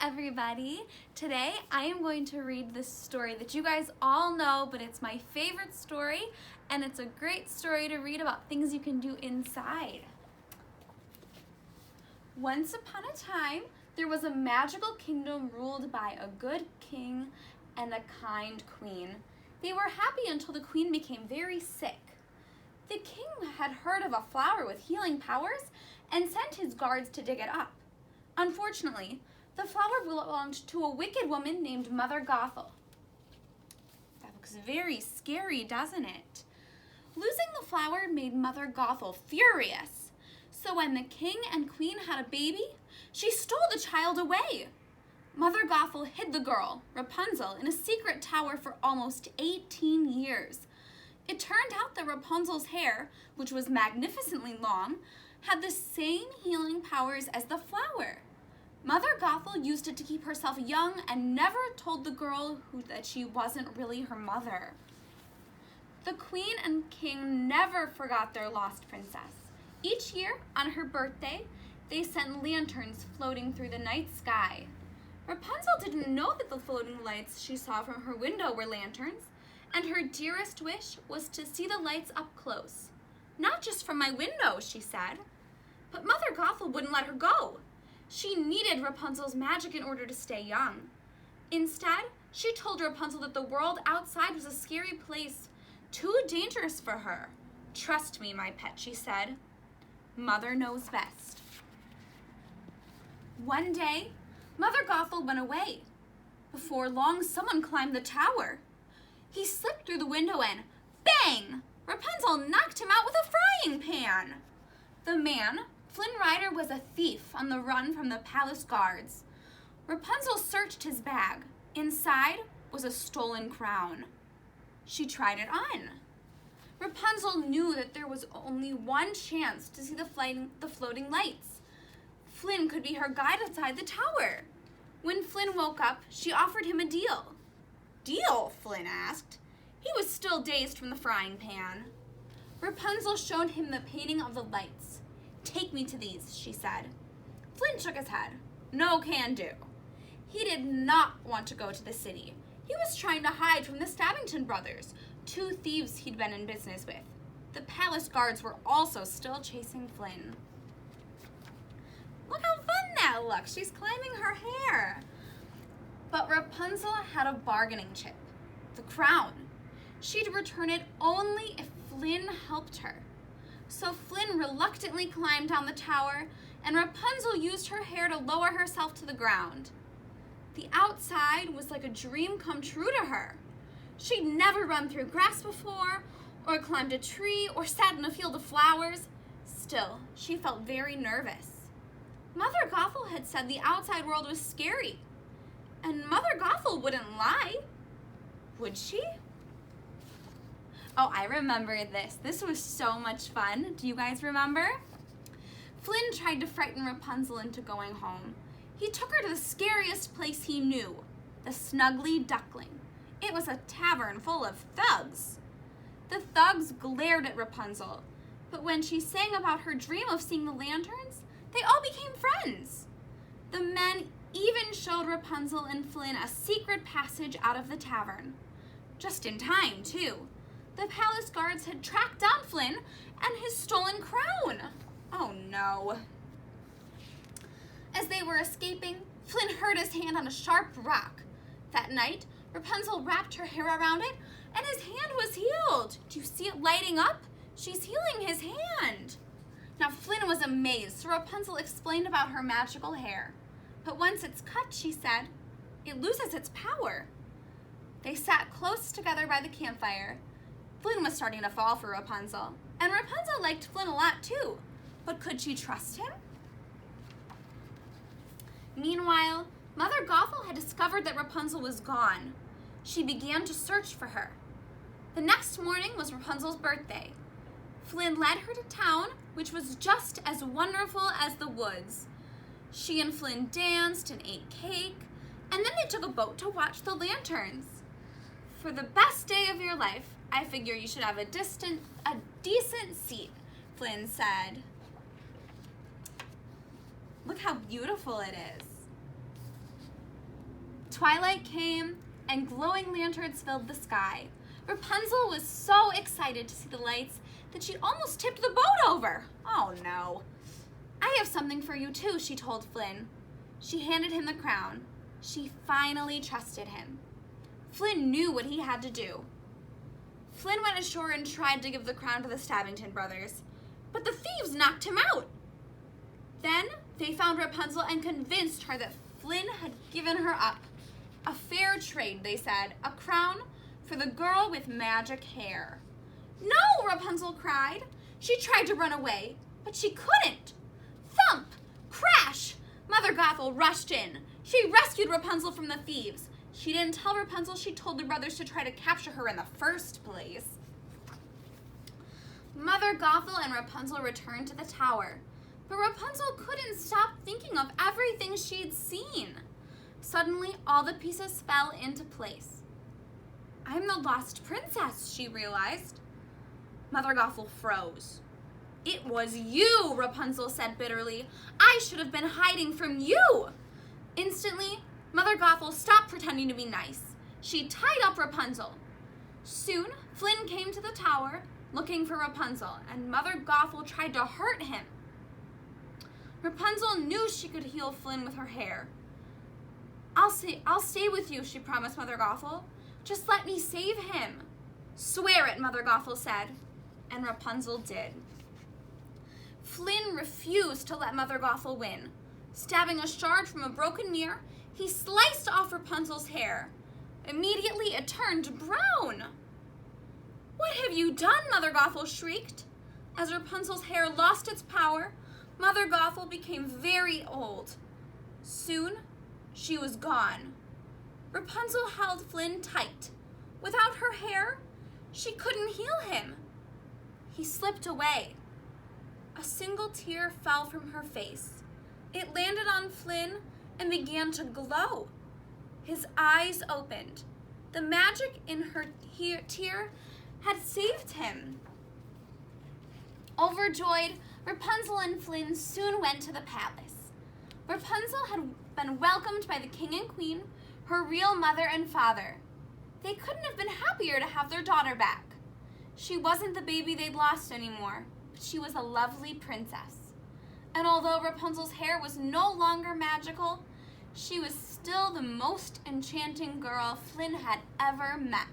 everybody. Today I am going to read this story that you guys all know, but it's my favorite story, and it's a great story to read about things you can do inside. Once upon a time, there was a magical kingdom ruled by a good king and a kind queen. They were happy until the queen became very sick. The king had heard of a flower with healing powers and sent his guards to dig it up. Unfortunately, the flower belonged to a wicked woman named Mother Gothel. That looks very scary, doesn't it? Losing the flower made Mother Gothel furious. So when the king and queen had a baby, she stole the child away. Mother Gothel hid the girl, Rapunzel, in a secret tower for almost 18 years. It turned out that Rapunzel's hair, which was magnificently long, had the same healing powers as the flower. Mother Gothel used it to keep herself young and never told the girl that she wasn't really her mother. The queen and king never forgot their lost princess. Each year, on her birthday, they sent lanterns floating through the night sky. Rapunzel didn't know that the floating lights she saw from her window were lanterns, and her dearest wish was to see the lights up close. Not just from my window, she said. But Mother Gothel wouldn't let her go. She needed Rapunzel's magic in order to stay young. Instead, she told Rapunzel that the world outside was a scary place, too dangerous for her. "Trust me, my pet," she said. Mother knows best. One day, Mother Gothel went away. Before long, someone climbed the tower. He slipped through the window and, bang! Rapunzel knocked him out with a frying pan. The man, Flynn Rider, was a thief on the run from the palace guards. Rapunzel searched his bag. Inside was a stolen crown. She tried it on. Rapunzel knew that there was only one chance to see the floating lights. Flynn could be her guide outside the tower. When Flynn woke up, she offered him a deal. "Deal?" Flynn asked. He was still dazed from the frying pan. Rapunzel showed him the painting of the lights. "Take me to these," she said. Flynn shook his head. "No can do." He did not want to go to the city. He was trying to hide from the Stabbington brothers, two thieves he'd been in business with. The palace guards were also still chasing Flynn. Look how fun that looks. She's climbing her hair. But Rapunzel had a bargaining chip, the crown. She'd return it only if Flynn helped her. So Flynn reluctantly climbed down the tower, and Rapunzel used her hair to lower herself to the ground. The outside was like a dream come true to her. She'd never run through grass before, or climbed a tree, or sat in a field of flowers. Still, she felt very nervous. Mother Gothel had said the outside world was scary, and Mother Gothel wouldn't lie. Would she? Oh, I remember this. This was so much fun. Do you guys remember? Flynn tried to frighten Rapunzel into going home. He took her to the scariest place he knew, the Snuggly Duckling. It was a tavern full of thugs. The thugs glared at Rapunzel, but when she sang about her dream of seeing the lanterns, they all became friends. The men even showed Rapunzel and Flynn a secret passage out of the tavern. Just in time, too. The palace guards had tracked down Flynn and his stolen crown. Oh no. As they were escaping, Flynn hurt his hand on a sharp rock. That night, Rapunzel wrapped her hair around it, and his hand was healed. Do you see it lighting up? She's healing his hand. Now Flynn was amazed, so Rapunzel explained about her magical hair. But once it's cut, she said, it loses its power. They sat close together by the campfire. Flynn was starting to fall for Rapunzel, and Rapunzel liked Flynn a lot too, but could she trust him? Meanwhile, Mother Gothel had discovered that Rapunzel was gone. She began to search for her. The next morning was Rapunzel's birthday. Flynn led her to town, which was just as wonderful as the woods. She and Flynn danced and ate cake, and then they took a boat to watch the lanterns. For the best day of your life, I figure you should have a decent seat, Flynn said. Look how beautiful it is. Twilight came, and glowing lanterns filled the sky. Rapunzel was so excited to see the lights that she almost tipped the boat over. Oh no. I have something for you too, she told Flynn. She handed him the crown. She finally trusted him. Flynn knew what he had to do. Flynn went ashore and tried to give the crown to the Stabbington brothers, but the thieves knocked him out. Then they found Rapunzel and convinced her that Flynn had given her up. A fair trade, they said, a crown for the girl with magic hair. No, Rapunzel cried. She tried to run away, but she couldn't. Thump! Crash! Mother Gothel rushed in. She rescued Rapunzel from the thieves. She didn't tell Rapunzel she told the brothers to try to capture her in the first place. Mother Gothel and Rapunzel returned to the tower, but Rapunzel couldn't stop thinking of everything she'd seen. Suddenly, all the pieces fell into place. I'm the lost princess, she realized. Mother Gothel froze. It was you, Rapunzel said bitterly. I should have been hiding from you. Instantly, Mother Gothel stopped pretending to be nice. She tied up Rapunzel. Soon, Flynn came to the tower looking for Rapunzel, and Mother Gothel tried to hurt him. Rapunzel knew she could heal Flynn with her hair. I'll stay with you, she promised Mother Gothel. Just let me save him. Swear it, Mother Gothel said, and Rapunzel did. Flynn refused to let Mother Gothel win. Stabbing a shard from a broken mirror, he sliced off Rapunzel's hair. Immediately, it turned brown. What have you done? Mother Gothel shrieked. As Rapunzel's hair lost its power, Mother Gothel became very old. Soon, she was gone. Rapunzel held Flynn tight. Without her hair, she couldn't heal him. He slipped away. A single tear fell from her face. It landed on Flynn and began to glow. His eyes opened. The magic in her tear had saved him. Overjoyed, Rapunzel and Flynn soon went to the palace. Rapunzel had been welcomed by the king and queen, her real mother and father. They couldn't have been happier to have their daughter back. She wasn't the baby they'd lost anymore, but she was a lovely princess. And although Rapunzel's hair was no longer magical, she was still the most enchanting girl Flynn had ever met.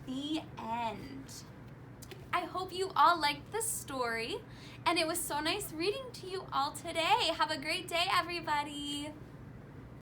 The end. I hope you all liked this story, and it was so nice reading to you all today. Have a great day, everybody.